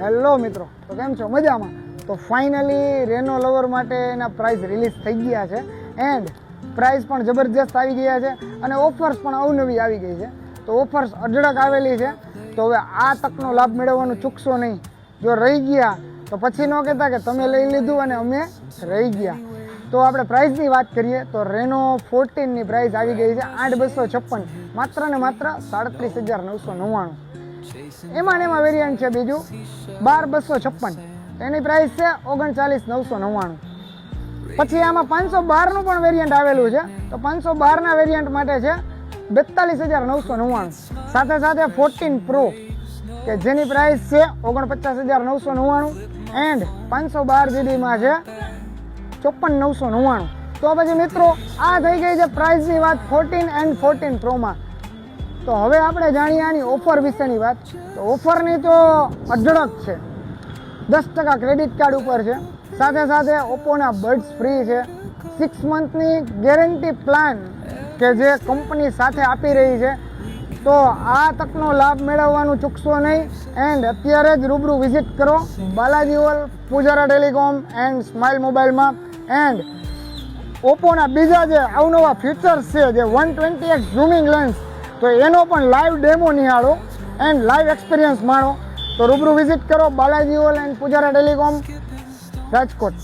Hello મિત્રો, તો કેમ છો? મજામાં? તો ફાઇનલી રેનો લવર માટે એના પ્રાઇસ રિલીઝ થઈ ગયા છે એન્ડ પ્રાઇસ પણ જબરજસ્ત આવી ગયા છે અને ઓફર્સ પણ અવનવી આવી ગઈ છે. તો ઓફર્સ અઢળક આવેલી છે. તો હવે આ તકનો લાભ મેળવવાનું ચૂકશો નહીં. જો રહી ગયા તો પછી ન કહેતા કે તમે લઈ લીધું અને અમે રહી ગયા. તો આપણે પ્રાઇસની વાત કરીએ તો રેનો 14ની પ્રાઇસ આવી ગઈ છે 8,256, માત્ર ને માત્ર 37,999. એમાં ને એમાં વેરિયન્ટ છે બીજું 12,256, એની પ્રાઇસ છે 39,999. પછી આમાં 512નું પણ વેરિયન્ટ આવેલું છે. તો 512ના વેરિયન્ટ માટે છે 42,999. સાથે સાથે 14 પ્રો કે જેની પ્રાઇસ છે 49,999 એન્ડ 512 જીબીમાં છે 54,999. તો પછી મિત્રો આ થઈ ગઈ છે પ્રાઇસની વાત 14 એન્ડ 14 પ્રોમાં. તો હવે આપણે જાણીએ આની ઓફર વિશેની વાત. તો ઓફરની તો અઢળક છે. 10% ક્રેડિટ કાર્ડ ઉપર છે. સાથે સાથે ઓપ્પોના બડ્સ ફ્રી છે. 6 મંથની ગેરંટી પ્લાન કે જે કંપની સાથે આપી રહી છે. તો આ તકનો લાભ મેળવવાનું ચૂકશો નહીં એન્ડ અત્યારે જ રૂબરૂ વિઝિટ કરો Balaji hall, Pujara telecom and smile મોબાઈલમાં. એન્ડ ઓપ્પોના બીજા જે અવનવા ફીચર્સ છે જે 120x ઝૂમિંગ લેન્સ, તો એનો પણ લાઈવ ડેમો નિહાળો એન્ડ લાઈવ એક્સપિરિયન્સ માણો. તો રૂબરૂ વિઝિટ કરો Balaji whole and Pujara telecom, Rajkot.